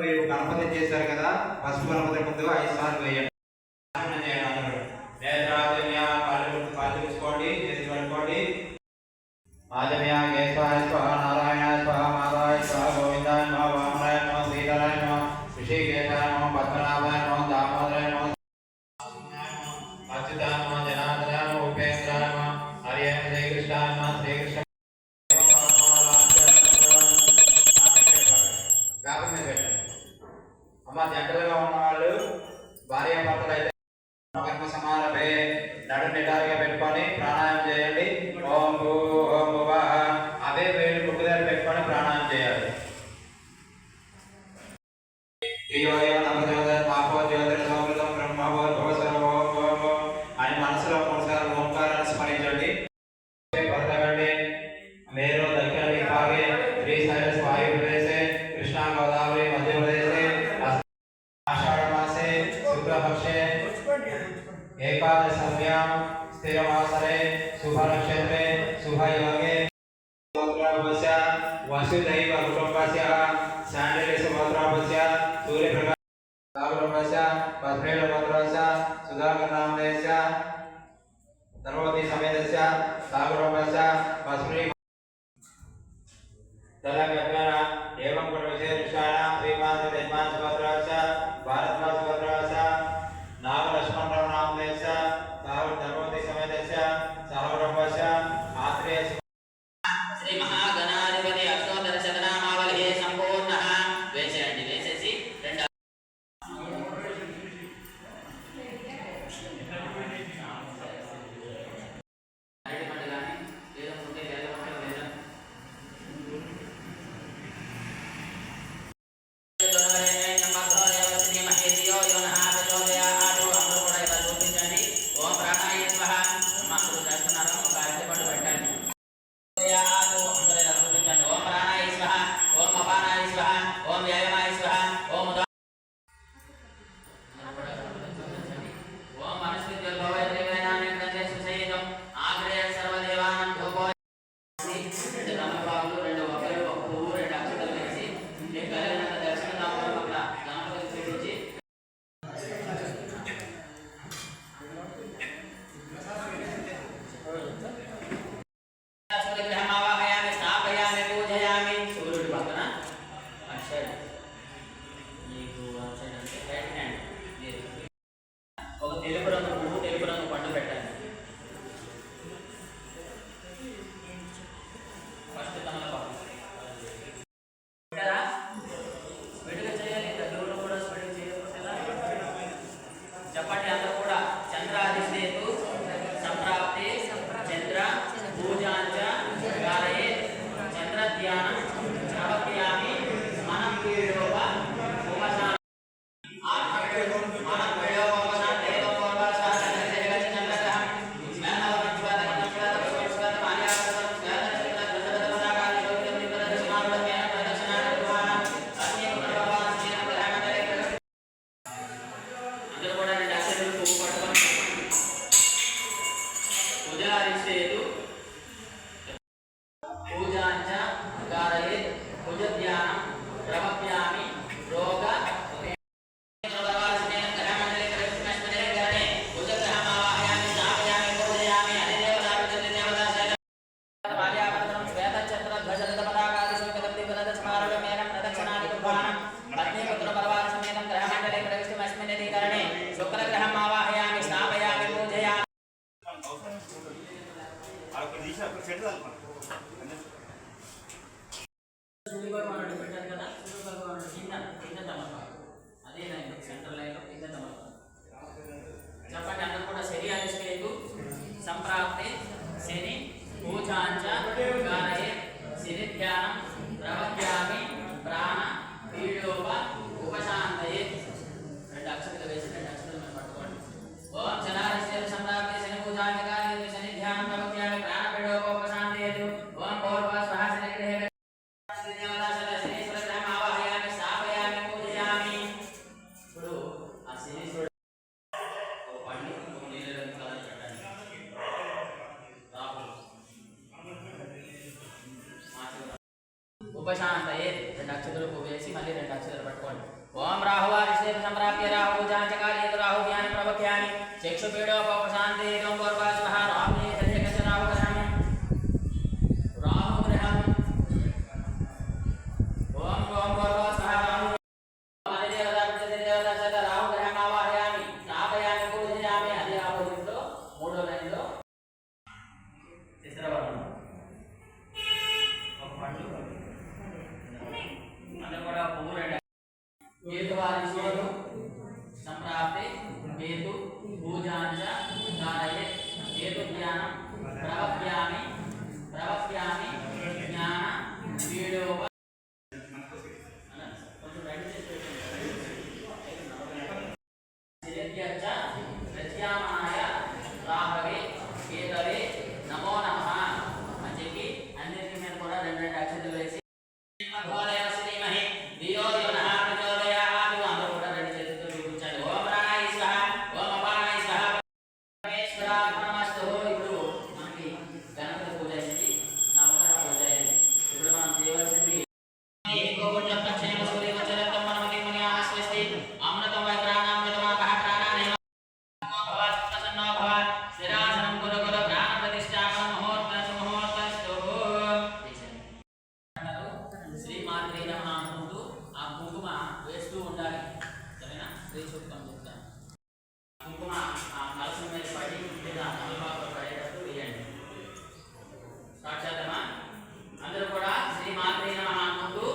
మీరు గణపతి చేశారు కదా, ఫస్ట్ గణపతి ముందు 5 సార్లు వేయండి. పాల్చుకోండి, చేసి పట్టుకోండి. ఆజమయ కేశవాయ స్వాహ, నారాయణాయ స్వాహ, మాధవాయ స్వాహ, గోవిందాయ నమః, వామనాయ నమః, శ్రీధరాయ నమః, ఋషికేశాయ నమః, పద్మనాభాయ నమః, దామోదరాయ నమః, అచ్యుతాయ నమః, జనార్దనాయ నమః, ఉపేంద్రాయ నమః, హరే జయ కృష్ణాయ నమః, శ్రీకృష్ణ అమ్మ. జంటలుగా ఉన్నవాళ్ళు భార్యాభర్తలు అయితే కర్మ సమారభే నడు నిటారుగా పెట్టుకొని ప్రాణాయామం చేయండి. ఓం భూ ఓం భువః అదే వేలు ముక్కు దగ్గర పెట్టుకొని ప్రాణాయామం చేయాలి. అని మనసులో 3 సార్లు ఓంకారాన్ని స్మరించండి. మేరు దక్షిణ విభాగే శ్రీశైల వాయు ప్రదేశే కృష్ణా గోదావరి మధ్యప్రదేశే आषाढ़ मासे शुक्लपक्षे एकादशम्यां स्थिरवासरे शुभ नक्षत्रे शुभ योगे गोत्रापस्य वसुधैव कुटुम्बस्य शाण्डिल्यस्य गोत्रापस्य सूर्यप्रकाश गोत्रापस्य पद्मेल गोत्रस्य सुधाकरनामस्य धर्मवती समेतस्य गोत्रापस्य पस्मि तलगत्मना एवं कुटुम्बस्य ऋषाणां श्रीमान् यजमान् गोत्रस्य भारद्वाज गोत्रस्य नागलक्ष्मणराव नामदेस्य साहब धर्मवती समेतस्य सहकुटुम्बस्य आत्रेय श्री महागणाधिपति अष्टोत्तर शतनामावलिः संपूर्णः वेचयन्ति. वेసేసి తెలుపు రంగు పువ్వు, తెలుపు రంగు పండు పెట్టండి. ఫస్ట్ తమలపాకు పెట్టారా? స్పీడ్గా చేయాలి. దగ్గరలో కూడా స్పీడ్గా చేయకపోతే చెప్పండి అందరూ కూడా. చంద్రాధిష్ఠేతు సంప్రాప్తి చంద్ర పూజాంచ గారయే చంద్ర ధ్యానం ప్రవర్తయామి మనం ఉపశా ఉపశాంతయే 2 అక్షరాలు పోవేసి మళ్ళీ 2 అక్షరాలు పట్టుకోండి. ఓం రాహువారిష్టే సంప్రాప్య రాహు జాంచకాలే రాహు ధ్యాన ప్రవక్యాని చక్షుపీడోపశాంతే ఓం పూర్వాస్వహ రాహునే దశకచ రాహు గ్రహం ఓం ఓం పూర్వాస్వహ రాహు संप्राप्ते हेतु पूजांच कारये हेतु ज्ञानं प्रवक्ष्यामि ज्ञान वीडोप सिद्ध्यच्च प्रत्यामाय राहवे केतवे नमो नमः అని చెప్పి అన్నిటి మీద కూడా 2 అక్షరాలు వేసి భగవాలయ శ్రీమహి దియో యోనః ప్రచోదయాత్ అందరూ కూడా 2 చేతులతో చూపించండి. ఓం ప్రాణాయ స్వాహ ఓం అపానాయ స్వాహ పరమేశ్వరాత్మనమస్తు. ఇప్పుడు మనకి గణపతి పూజ అయింది, నవగ్రహ పూజ అయింది. ఇప్పుడు మనం చేయవలసింది అమృతం వై ప్రాణామృతమాపః ప్రాణానేవ భవత్ ప్రసన్నో భవత్ స్థిరాసనం కురు కురు ప్రాణ ప్రతిష్ఠాపన ముహూర్తస్తు. శ్రీమాత్రే నమః అనుకుంటూ ఆ కుంకుమ వేస్తూ ఉండాలి. సరేనా? శ్రీ సూక్తం చెప్తాను. కుంకుమ ఆ కలశం మీద పడి తలపాకులో పడేటట్టు వేయండి. స్టార్ట్ చేద్దామా? అందరూ కూడా శ్రీమాత్రే నమః అనుకుంటూ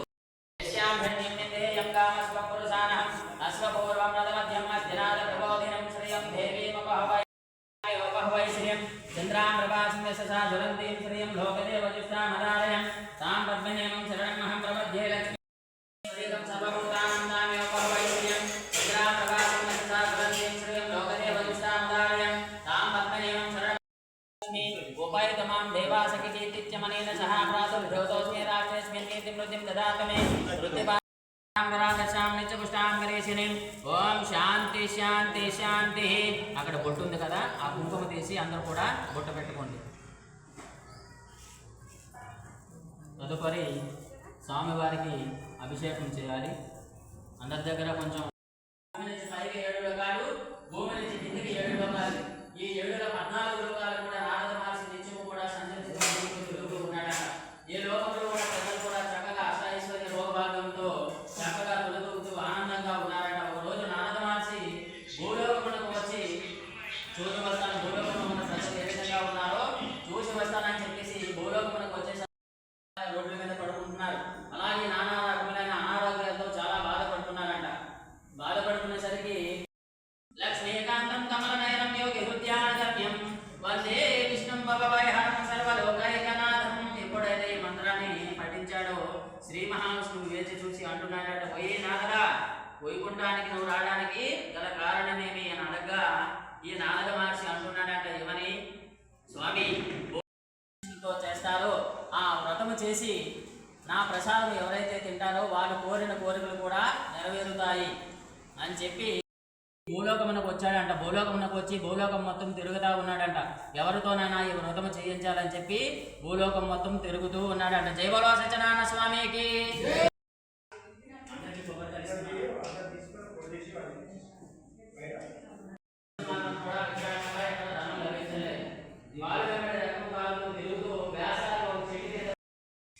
చంద్రాం ప్రభాసం యశసా జ్వలంతీం శ్రియం లోకదేవ జ్యుష్టామదారయం తాం పద్మనేమం శరణమహం ప్రపద్యే లక్ష్మీ శ్రీకం సర్వభూతానందామేవ పహవై శ్రియం చంద్రాం ప్రభాసం యశసా జ్వలంతీం శ్రియం లోకదేవ జ్యుష్టామదారయం తాం పద్మనేమం శరణమహం ఉపైతమాం దేవాసకి చైతిత్యమనేన సహ ప్రాతుర్భూతోస్మి రాక్షస్మిన్ కీర్తిం వృద్ధిం దదాతమే వృద్ధిపా ఓం శాంతి శాంతి శాంతి. అక్కడ బొట్టు ఉంది కదా, ఆ కుంకుమ తీసి అందరూ కూడా బొట్టు పెట్టుకోండి. తదుపరి స్వామివారికి అభిషేకం చేయాలి. అందరి దగ్గర కొంచెం పైకి 7 లోకాలు, భూమి నుంచి కిందికి 7 లోకాలు. ఈ 7లో 14 లోకాలు కూడా నారద మహర్షి నిత్యము కూడా సంచరిస్తూ ఉన్నాడట. ఈ లోకంలో కూడా ప్రజలు కూడా చక్కగా అష్టైశ్వర్య రోగభాగంతో చక్కగా తొలగుతూ ఆనందంగా ఉన్నారట. ఒక రోజు నారద మహర్షి భూలోకమునకు వచ్చి చూసి వస్తాను, భూలోకంలో ఉన్న ప్రజలు ఏ విధంగా ఉన్నారో చూసి వస్తానని చెప్పేసి భూలోకమునకు వచ్చేసి రోడ్ల మీద పడుకుంటున్నారు. అలాగే నానా రకములైన అనారోగ్యాలతో చాలా బాధపడుతున్నారంట. బాధపడుతున్నసరికి లక్ష్మీకాంతం కమలనయనం యోగి హృద్యానగమ్యం వందే విష్ణుం భవభయహరం సర్వలోకైకనాథం. ఎప్పుడైతే ఈ మంత్రాన్ని పఠించాడో శ్రీ మహావిష్ణువు వేచి చూసి అంటున్నాడట, పోయి నారదా, వైకుంఠానికి నువ్వు రావడానికి గల కారణమేమి అని అడగ్గా ఈ నారద మహర్షి అంటున్నాడట, ఏమని? స్వామి, చేస్తారో ఆ వ్రతము చేసి నా ప్రసాదం ఎవరైతే తింటారో వాళ్ళు కోరిన కోరికలు కూడా నెరవేరుతాయి అని చెప్పి భూలోకమునకు వచ్చాడంట. భూలోకమునకు వచ్చి భూలోకం మొత్తం తిరుగుతూ ఉన్నాడంట. ఎవరితోనైనా ఈ వ్రతము చేయించాలని చెప్పి భూలోకం మొత్తం తిరుగుతూ ఉన్నాడంట. జై బలో సత్యనారాయణ స్వామికి.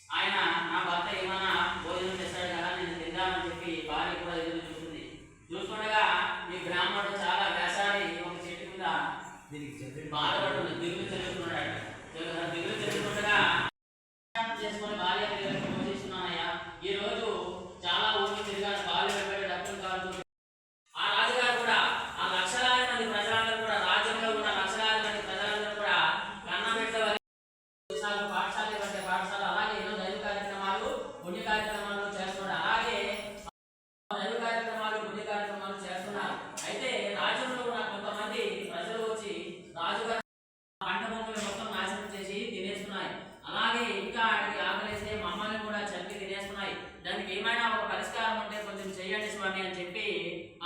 ఆయన నా భర్త ఏమైనా భోజనం చేస్తాడు కదా, నేను తిందామని చెప్పి భార్య కూడా ఎదురు చూస్తుంది. చూస్తుండగా ఈ బ్రాహ్మణుడు చాలా వేసాడి ఒక చెట్టు మీద బాధపడుతుంది, దిగులు చెల్లుతున్నాడు. దిగులు చెల్లుతుండగా చేసుకుని భార్య పోషిస్తున్నానయ్యా, ఈ రోజు చాలా ఊళ్ళు తిరిగాడు, భార్య వెంబడి డబ్బులు కాదు. ఆ రాజుగారు కూడా ఆ లక్షలాది మంది ప్రజలందరూ కూడా, రాజ్యంలో ఉన్న లక్షలాది మంది ప్రజలందరూ కూడా కన్నబెట్టవాలి పాఠశాల వంటి పాఠశాల, అలాగే ఎన్నో దైవ కార్యక్రమాలు పుణ్య కార్యక్రమాలు చేస్తున్నారు. అలాగే దైవ కార్యక్రమాలు పుణ్య కార్యక్రమాలు చేస్తున్నారు. అయితే రాజ్యంలో ఉన్న కొంతమంది ప్రజలు వచ్చి రాజుగారు పంట భూములు మొత్తం నాశనం చేసి తినేస్తున్నాయి. అలాగే ఇంకా ఆకలేస్తే మమ్మల్ని కూడా చంపి తినేస్తున్నాయి. దానికి ఏమైనా ఒక పరిష్కారం ఉంటే కొంచెం చేయండి స్వామి అని చెప్పి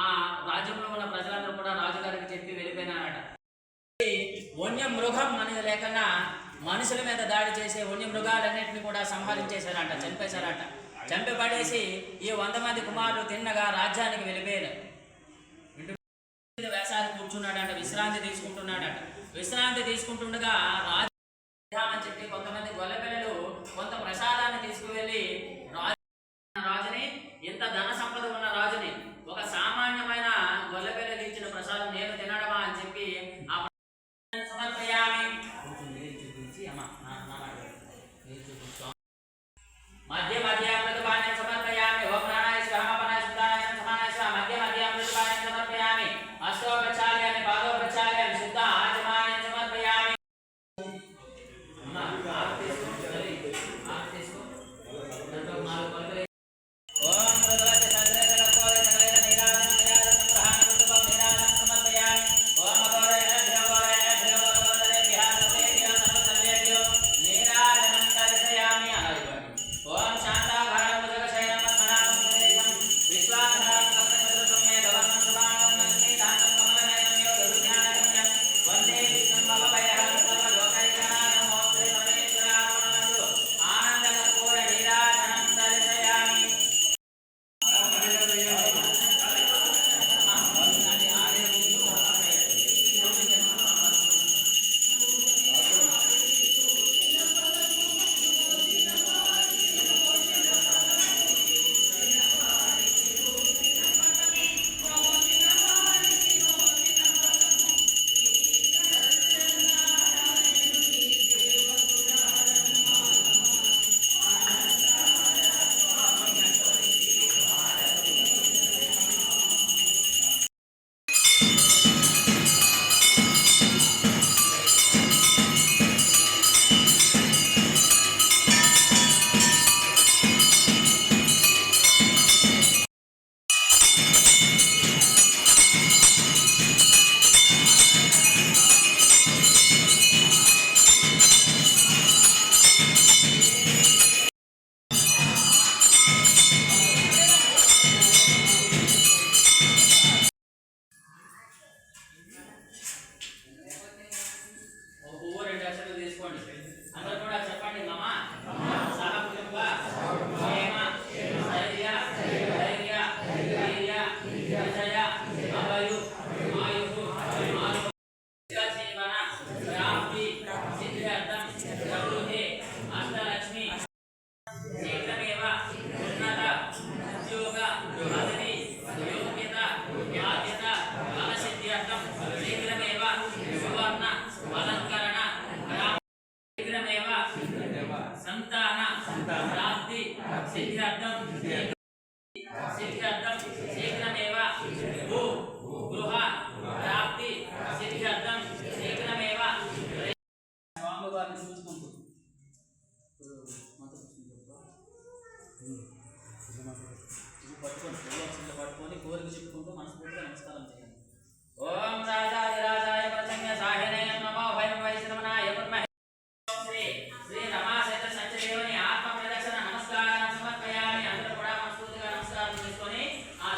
ఆ రాజ్యంలో ఉన్న ప్రజలందరూ కూడా రాజుగారికి చెప్పి వెళ్ళిపోయినారట. వన్య మృగం అనేది లేకుండా మనుషుల మీద దాడి చేసే వన్యమృగాలన్నింటినీ కూడా సంహరించేశారంట, చంపేశారంట. చంపబడేసి ఈ 100 మంది కుమారులు తిన్నగా రాజ్యానికి వెళ్ళిపోయారు. వేసారి కూర్చున్నాడంట, విశ్రాంతి తీసుకుంటున్నాడంట. విశ్రాంతి తీసుకుంటుండగా రాజు అని చెప్పి కొంతమంది గొల్లపిల్లలు కొంత ప్రసాదాన్ని తీసుకువెళ్ళి రాజుని, ఇంత ధన సంపద ఉన్న రాజుని, ఒక సామాన్యమైన గొల్లపిల్లలు ఇచ్చిన ప్రసాదం నేను తినడమా అని చెప్పి ఆ సమర్పయామి మధ్య మధ్య అమృతపానం సమర్పయామి. ఓం ప్రాణాయ స్వాహ పనాయ సుధాయ సమానాయ స్వాహ. మధ్య మధ్య అమృతపానం సమర్పయామి. అష్టో ప్రచాలయామి, పాదో ప్రచాలయామి, శుద్ధ ఆచమానం సమర్పయామి. అమ్మా ఆకు తీసుకో, ఆకు తీసుకో. దాంట్లో 4 పలుకులు. ఓం భగవతే సద్రేత కర్పూరే సకలైన నీరాజనం నిరాజనం సంగ్రహాణం రూపం నీరాజనం సమర్పయామి. ఓం అఘోరేణ ధిరఘోరేణ ధిరఘోరగోదరే విహారసేభ్యో సర్వసర్వేభ్యో నీరాజనం దర్శయామి. ఓం శాంతాభరణం జగశయనం పద్మనాభం సురేశం విశ్వాధారం కమలసదృశం మే గవర్ణం శుభాంగం లక్ష్మీకాంతం కమలనయనం యోగవిజ్ఞానగమ్యం వందే విష్ణుం భవభయహరం సర్వలోకైకనాథం. ఓం శ్రీ పరమేశ్వరార్పణమస్తు. ఆనందకర్పూర నీరాజనం దర్శయామి. ఒక పువ్వు 2 అక్షరాలు తీసుకోండి. అందరూ కూడా చెప్పండి. మమ సహకుటుంబ క్షేమ స్థైర్య ధైర్య వీర్య విజయ అభయు ఆయుః ఆరోగ్య జీవన ప్రాప్తి సిద్ధ్యర్థం ప్రవృద్ధి అష్టలక్ష్మి శీఘ్రమేవ ఉన్నత ఉద్యోగ పదవి యోగ్యత బాధ్యత ఫలసిద్ధ్యర్థం శీఘ్రమేవ సువర్ణ అలంకరణ శీఘ్రమేవ సంతాన ప్రాప్తి సిద్ధ్యర్థం శీఘ్రమేవ భూ గృహ ప్రాప్తి సిద్ధ్యర్థం శీఘ్రమేవ. స్వామివారిని చూసుకుంటూ పట్టుకొని కోరిక చెప్పుకుంటూ మనస్ఫూర్తిగా నమస్కారం చేయండి. ఓం రాజాధిరాజాయ ప్రసన్న సాహినే నమో భయం వైష్ణవనాయ బ్రహ్మ శ్రీ శ్రీ రమాశేత సంచదేవుని ఆత్మ ప్రదక్షిణ నమస్కారం సమర్పయామి. అందరూ కూడా మనస్ఫూర్తిగా నమస్కారం చేసుకొని ఆ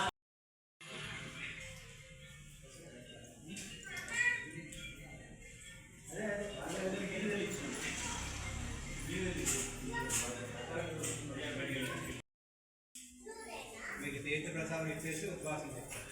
మీకు తీర్థ ప్రసాదం ఇచ్చేసి ఉపవాసం చేస్తారు.